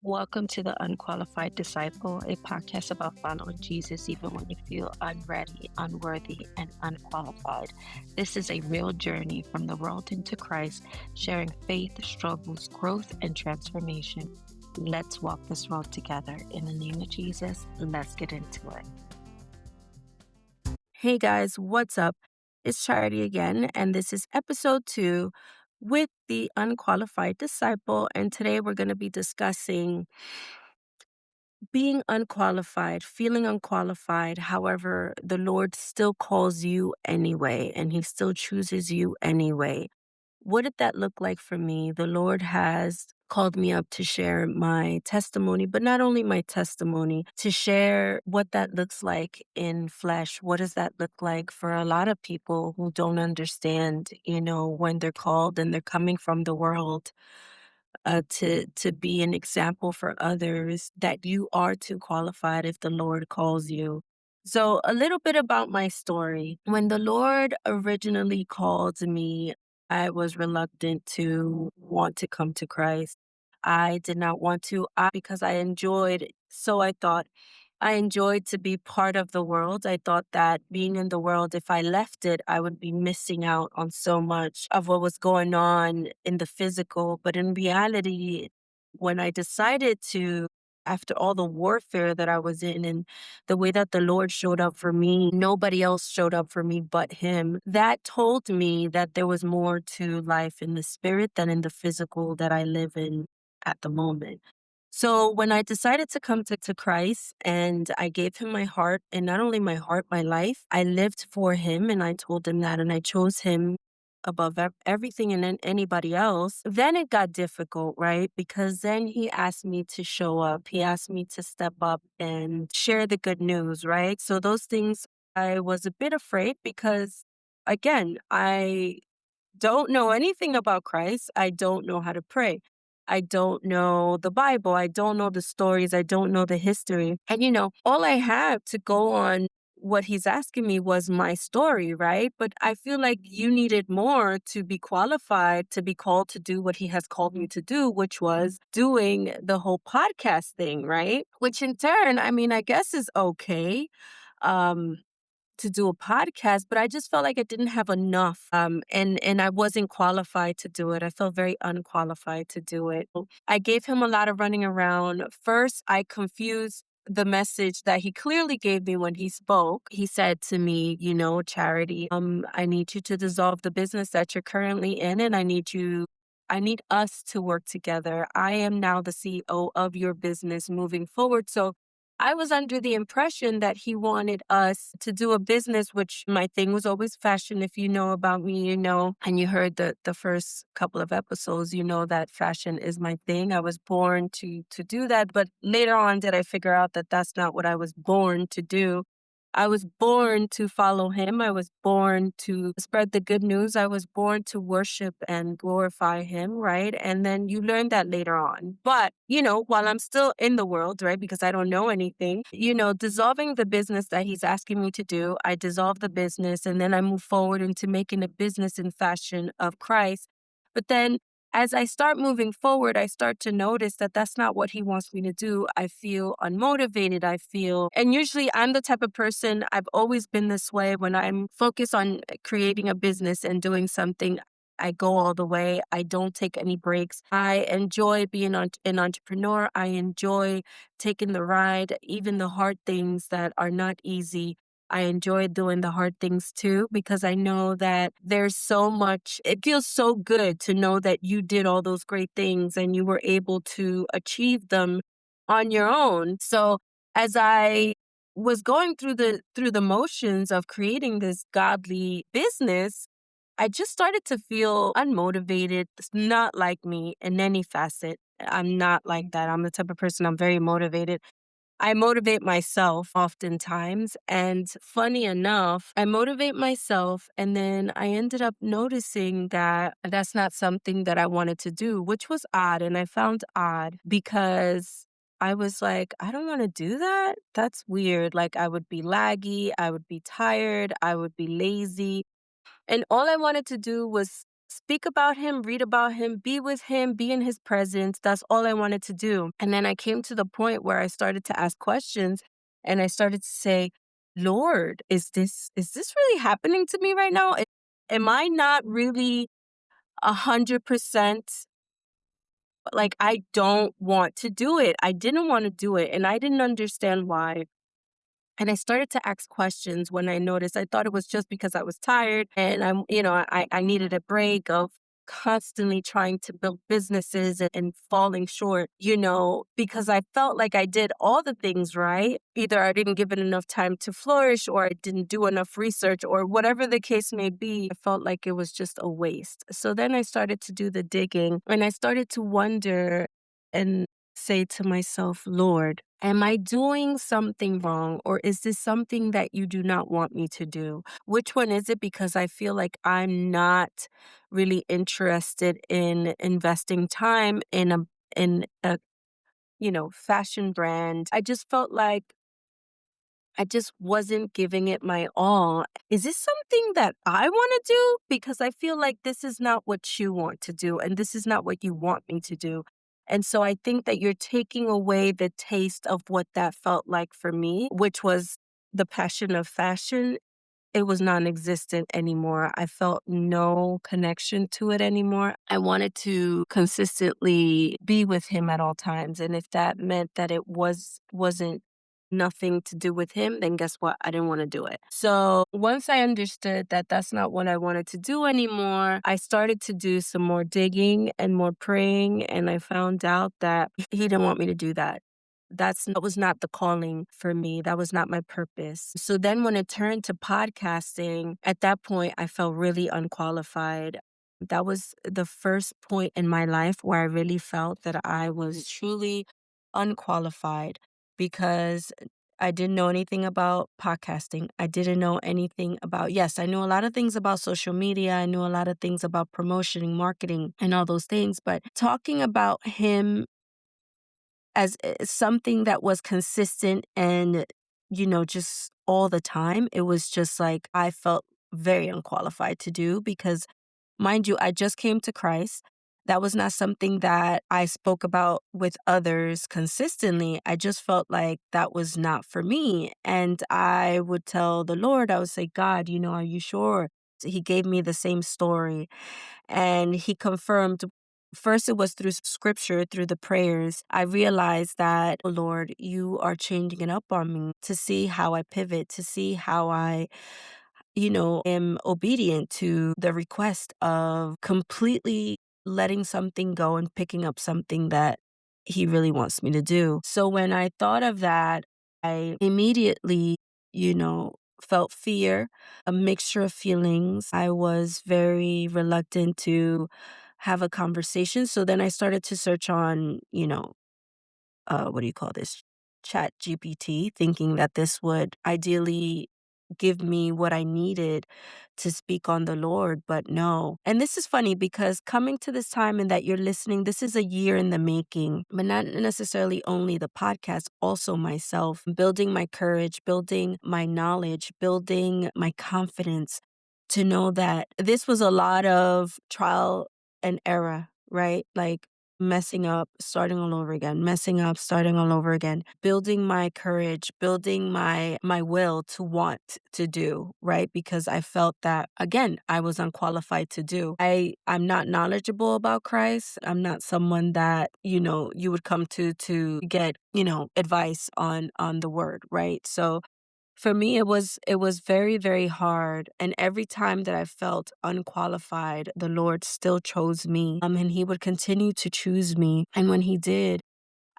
Welcome to the Unqualified Disciple, a podcast about following Jesus even when you feel unready, unworthy, and unqualified. This is a real journey from the world into Christ, sharing faith, struggles, growth, and transformation. Let's walk this road together. In the name of Jesus, let's get into it. Hey guys, what's up? It's Charity again, and this is episode 2 with the Unqualified Disciple. And today we're going to be discussing being unqualified, feeling unqualified. However, the Lord still calls you anyway, and He still chooses you anyway. What did that look like for me? The Lord has called me up to share my testimony, but not only my testimony, to share what that looks like in flesh. What does that look like for a lot of people who don't understand, when they're called and they're coming from the world? To be an example for others that you are too qualified if the Lord calls you. So, a little bit about my story. When the Lord originally called me, I was reluctant to want to come to Christ. I did not want to because I enjoyed, so I thought, I enjoyed to be part of the world. I thought that being in the world, if I left it, I would be missing out on so much of what was going on in the physical. But in reality, when I decided to, after all the warfare that I was in and the way that the Lord showed up for me, nobody else showed up for me but Him. That told me that there was more to life in the spirit than in the physical that I live in at the moment. So when I decided to come to Christ and I gave Him my heart, and not only my heart, my life, I lived for Him and I told Him that and I chose Him above everything and anybody else, then it got difficult, right? Because then He asked me to show up. He asked me to step up and share the good news, right? So those things I was a bit afraid because, again, I don't know anything about Christ. I don't know how to pray. I don't know the Bible. I don't know the stories. I don't know the history. And, all I have to go on what he's asking me was my story, right? But I feel like you needed more to be qualified to be called to do what he has called me to do, which was doing the whole podcast thing, right? Which in turn, I mean, I guess is okay. Um, to do a podcast, but I just felt like I didn't have enough, and I wasn't qualified to do it. I felt very unqualified to do it. I gave him a lot of running around. First, I confused the message that he clearly gave me when he spoke. He said to me, Charity, I need you to dissolve the business that you're currently in, and I need us to work together. I am now the CEO of your business moving forward. So I was under the impression that he wanted us to do a business, which my thing was always fashion. If you know about me, and you heard the first couple of episodes, you know that fashion is my thing. I was born to do that. But later on, did I figure out that that's not what I was born to do? I was born to follow him. I was born to spread the good news. I was born to worship and glorify him, right? And then you learn that later on. But, while I'm still in the world, right, because I don't know anything, dissolving the business that he's asking me to do, I dissolve the business and then I move forward into making a business in fashion of Christ. But then as I start moving forward, I start to notice that that's not what he wants me to do. I feel unmotivated. And usually I'm the type of person, I've always been this way when I'm focused on creating a business and doing something. I go all the way. I don't take any breaks. I enjoy being an entrepreneur. I enjoy taking the ride, even the hard things that are not easy. I enjoy doing the hard things too because I know that there's so much, it feels so good to know that you did all those great things and you were able to achieve them on your own. So as I was going through the motions of creating this godly business, I just started to feel unmotivated. It's not like me in any facet. I'm not like that. I'm the type of person, I'm very motivated. I motivate myself oftentimes. And funny enough, I motivate myself. And then I ended up noticing that that's not something that I wanted to do, which was odd. And I found odd because I was like, I don't want to do that. That's weird. Like I would be laggy, I would be tired, I would be lazy. And all I wanted to do was speak about him, read about him, be with him, be in his presence. That's all I wanted to do. And then I came to the point where I started to ask questions and I started to say, Lord, is this really happening to me right now? Am I not really 100% like I don't want to do it? I didn't want to do it and I didn't understand why. And I started to ask questions when I noticed. I thought it was just because I was tired and I needed a break of constantly trying to build businesses and falling short, because I felt like I did all the things right. Either I didn't give it enough time to flourish or I didn't do enough research or whatever the case may be. I felt like it was just a waste. So then I started to do the digging and I started to wonder and say to myself, Lord, am I doing something wrong or is this something that you do not want me to do? Which one is it? Because I feel like I'm not really interested in investing time in a fashion brand. I just felt like I just wasn't giving it my all. Is this something that I want to do? Because I feel like this is not what you want to do, and this is not what you want me to do. And so I think that you're taking away the taste of what that felt like for me, which was the passion of fashion. It was non-existent anymore. I felt no connection to it anymore. I wanted to consistently be with him at all times. And if that meant that it wasn't nothing to do with him, then guess what? I didn't want to do it. So once I understood that that's not what I wanted to do anymore, I started to do some more digging and more praying. And I found out that he didn't want me to do that. That was not the calling for me. That was not my purpose. So then when it turned to podcasting, at that point, I felt really unqualified. That was the first point in my life where I really felt that I was truly unqualified because I didn't know anything about podcasting. I didn't know anything about, yes, I knew a lot of things about social media. I knew a lot of things about promotion, marketing, and all those things. But talking about him as something that was consistent and, just all the time, it was just like I felt very unqualified to do because, mind you, I just came to Christ. That was not something that I spoke about with others consistently. I just felt like that was not for me. And I would tell the Lord, I would say, God, are you sure? He gave me the same story. And he confirmed, first, it was through scripture, through the prayers. I realized that, oh Lord, you are changing it up on me to see how I pivot, to see how I am obedient to the request of completely letting something go and picking up something that he really wants me to do. So when I thought of that, I immediately, you know, felt fear, a mixture of feelings. I was very reluctant to have a conversation. So then I started to search on, what do you call this? Chat GPT, thinking that this would ideally give me what I needed to speak on the Lord, but no. And this is funny because coming to this time and that you're listening, this is a year in the making, but not necessarily only the podcast, also myself, building my courage, building my knowledge, building my confidence to know that this was a lot of trial and error, right? Like messing up, starting all over again, messing up, starting all over again, building my courage, building my will to want to do, right? Because I felt that again, I was unqualified to do. I'm not knowledgeable about Christ. I'm not someone that, you would come to get, advice on the word, right? So for me, it was very, very hard. And every time that I felt unqualified, the Lord still chose me. And he would continue to choose me. And when he did,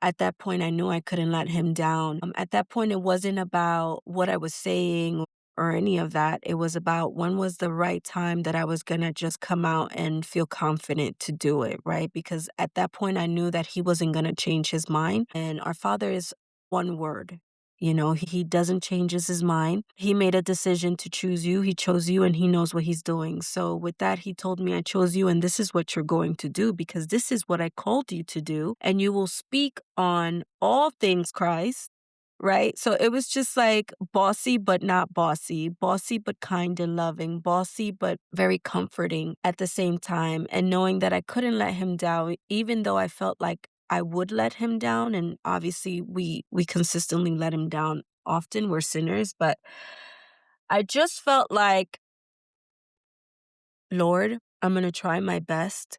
at that point, I knew I couldn't let him down. At that point, it wasn't about what I was saying or any of that. It was about when was the right time that I was going to just come out and feel confident to do it, right? Because at that point, I knew that he wasn't going to change his mind. And our Father is one word. He doesn't change his mind. He made a decision to choose you. He chose you and he knows what he's doing. So with that, he told me, I chose you and this is what you're going to do because this is what I called you to do. And you will speak on all things Christ right? So it was just like bossy, but not bossy, but kind and loving, bossy, but very comforting at the same time. And knowing that I couldn't let him down, even though I felt like I would let him down. And obviously we consistently let him down often. We're sinners, but I just felt like, Lord, I'm going to try my best.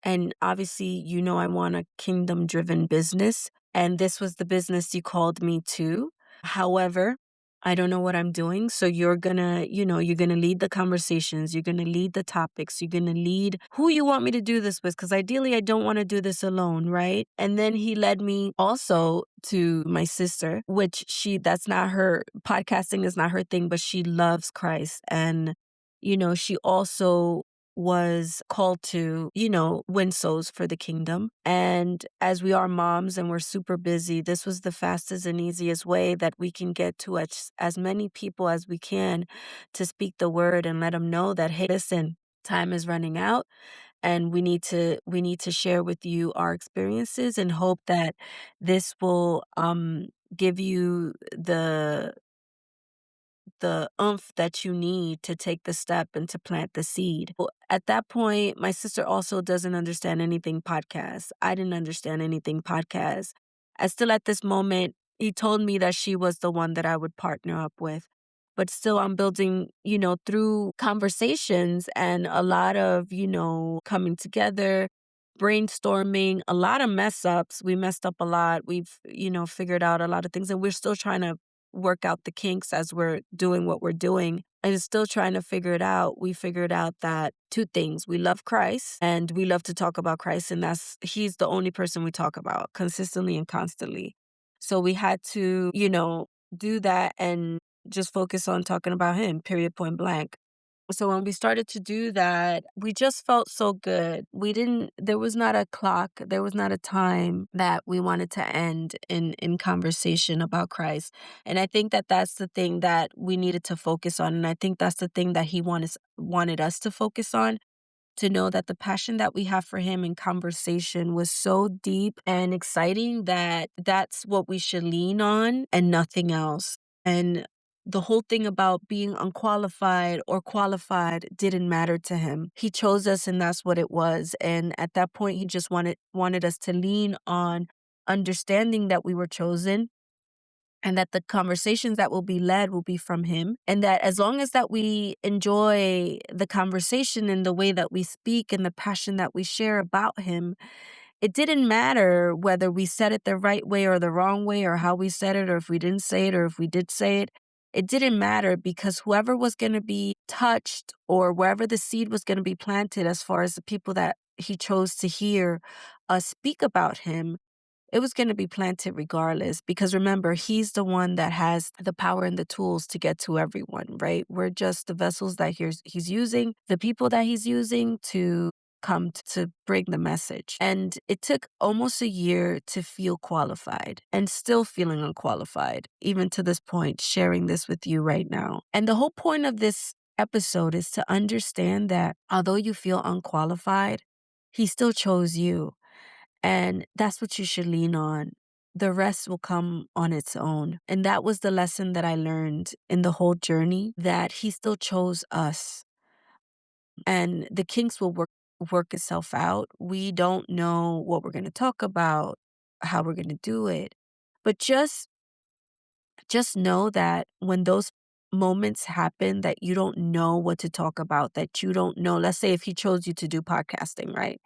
And obviously, I want a kingdom driven business. And this was the business you called me to. However, I don't know what I'm doing. So you're going to lead the conversations. You're going to lead the topics. You're going to lead who you want me to do this with. Because ideally, I don't want to do this alone, right? And then he led me also to my sister, which that's not her, podcasting is not her thing, but she loves Christ. And, she also was called to, win souls for the kingdom. And as we are moms and we're super busy, this was the fastest and easiest way that we can get to as many people as we can to speak the word and let them know that, hey, listen, time is running out and we need to share with you our experiences and hope that this will give you the oomph that you need to take the step and to plant the seed. Well, at that point, my sister also doesn't understand anything podcast. I didn't understand anything podcast. I still at this moment, he told me that she was the one that I would partner up with. But still, I'm building, through conversations and a lot of, coming together, brainstorming, a lot of mess ups. We messed up a lot. We've, figured out a lot of things and we're still trying to work out the kinks as we're doing what we're doing and still trying to figure it out. We figured out that two things. We love Christ and we love to talk about Christ. And he's the only person we talk about consistently and constantly. So we had to, do that and just focus on talking about him, period, point blank. So when we started to do that, we just felt so good. There was not a clock, there was not a time that we wanted to end in conversation about Christ. And I think that that's the thing that we needed to focus on. And I think that's the thing that he wanted us to focus on, to know that the passion that we have for him in conversation was so deep and exciting that that's what we should lean on and nothing else. And the whole thing about being unqualified or qualified didn't matter to him. He chose us and that's what it was. And at that point, he just wanted us to lean on understanding that we were chosen and that the conversations that will be led will be from him. And that as long as that we enjoy the conversation and the way that we speak and the passion that we share about him, it didn't matter whether we said it the right way or the wrong way or how we said it or if we didn't say it or if we did say it. It didn't matter because whoever was going to be touched or wherever the seed was going to be planted as far as the people that he chose to hear us speak about him, it was going to be planted regardless. Because remember, he's the one that has the power and the tools to get to everyone, right? We're just the vessels that he's using, the people that he's using to come to bring the message. And it took almost a year to feel qualified and still feeling unqualified, even to this point, sharing this with you right now. And the whole point of this episode is to understand that although you feel unqualified, he still chose you. And that's what you should lean on. The rest will come on its own. And that was the lesson that I learned in the whole journey, that he still chose us. And the kinks will work itself out. We don't know what we're going to talk about, how we're going to do it. But just know that when those moments happen that you don't know what to talk about, that you don't know, let's say if he chose you to do podcasting, right?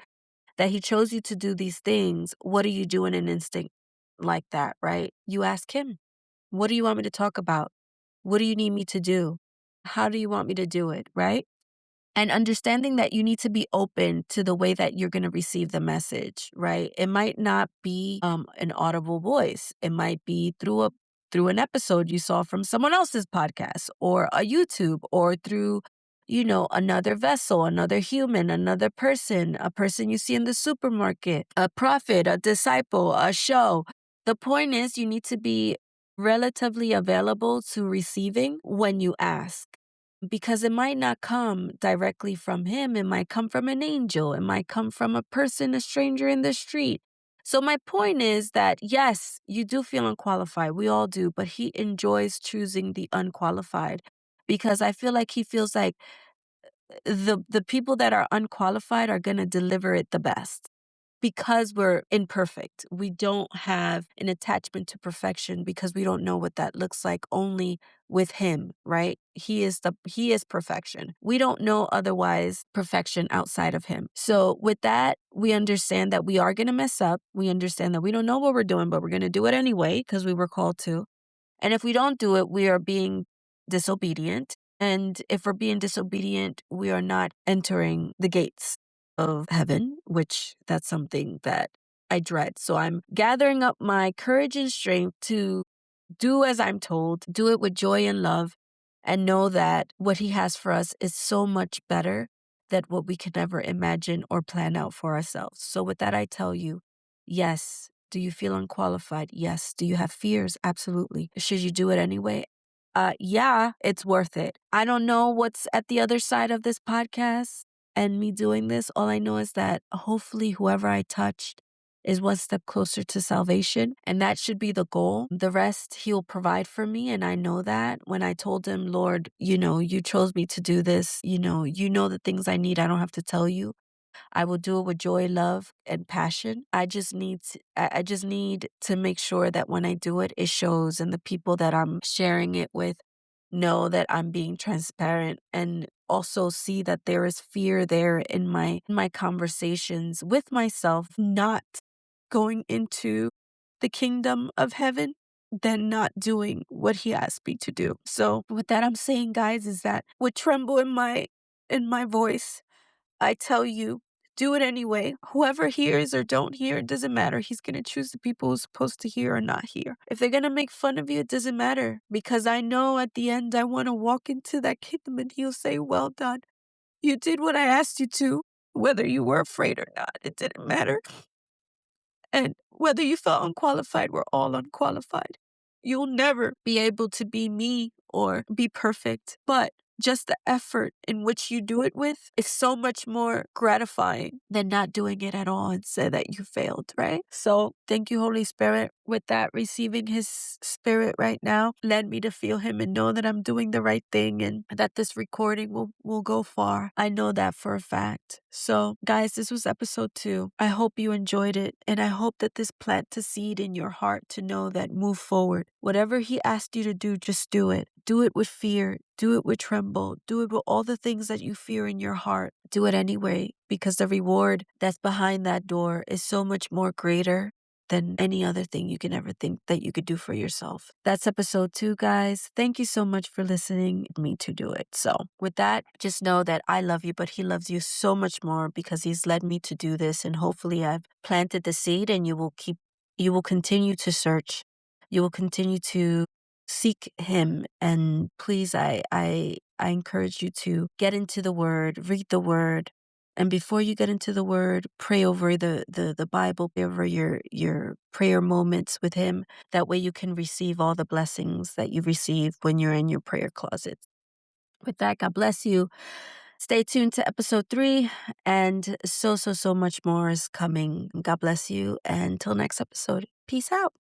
That he chose you to do these things, what do you do in an instinct like that, right? You ask him, what do you want me to talk about? What do you need me to do? How do you want me to do it, right? And understanding that you need to be open to the way that you're going to receive the message, right? It might not be an audible voice. It might be through an episode you saw from someone else's podcast or a YouTube or through another vessel, another human, another person, a person you see in the supermarket, a prophet, a disciple, a show. The point is you need to be relatively available to receiving when you ask. Because it might not come directly from him. It might come from an angel. It might come from a person, a stranger in the street. So my point is that yes, you do feel unqualified. We all do, but he enjoys choosing the unqualified because I feel like he feels like the people that are unqualified are going to deliver it the best because we're imperfect. We don't have an attachment to perfection because we don't know what that looks like only with him, right? He is perfection. We don't know otherwise perfection outside of him. So with that, we understand that we are going to mess up. We understand that we don't know what we're doing, but we're going to do it anyway because we were called to. And if we don't do it, we are being disobedient. And if we're being disobedient, we are not entering the gates of heaven, which that's something that I dread. So I'm gathering up my courage and strength to do as I'm told, do it with joy and love, and know that what he has for us is so much better than what we could ever imagine or plan out for ourselves. So with that, I tell you, yes. Do you feel unqualified? Yes. Do you have fears? Absolutely. Should you do it anyway? Yeah, it's worth it. I don't know what's at the other side of this podcast and me doing this. All I know is that hopefully whoever I touched is one step closer to salvation. And that should be the goal. The rest he'll provide for me. And I know that when I told him, Lord, you chose me to do this. You know the things I need. I don't have to tell you. I will do it with joy, love, and passion. I just need to make sure that when I do it, it shows and the people that I'm sharing it with know that I'm being transparent and also see that there is fear there in my conversations with myself, not going into the kingdom of heaven than not doing what he asked me to do. So with that I'm saying, guys, is that with tremble in my voice, I tell you, do it anyway. Whoever hears or don't hear, it doesn't matter. He's going to choose the people who's supposed to hear or not hear. If they're going to make fun of you, it doesn't matter because I know at the end I want to walk into that kingdom and he'll say, well done. You did what I asked you to, whether you were afraid or not. It didn't matter. And whether you felt unqualified, we're all unqualified. You'll never be able to be me or be perfect, but just the effort in which you do it with is so much more gratifying than not doing it at all and say that you failed, right? So thank you, Holy Spirit. With that, receiving his spirit right now, led me to feel him and know that I'm doing the right thing and that this recording will go far. I know that for a fact. So guys, this was episode 2. I hope you enjoyed it. And I hope that this plant a seed in your heart to know that move forward. Whatever he asked you to do, just do it. Do it with fear. Do it with tremble. Do it with all the things that you fear in your heart. Do it anyway, because the reward that's behind that door is so much more greater than any other thing you can ever think that you could do for yourself. That's episode 2, guys. Thank you so much for listening me to do it. So with that, just know that I love you, but he loves you so much more because he's led me to do this. And hopefully I've planted the seed and you will continue to search. You will continue to seek him. And please, I encourage you to get into the word, read the word. And before you get into the word, pray over the Bible, pray over your prayer moments with him. That way you can receive all the blessings that you receive when you're in your prayer closet. With that, God bless you. Stay tuned to episode 3 and so much more is coming. God bless you. And until next episode, peace out.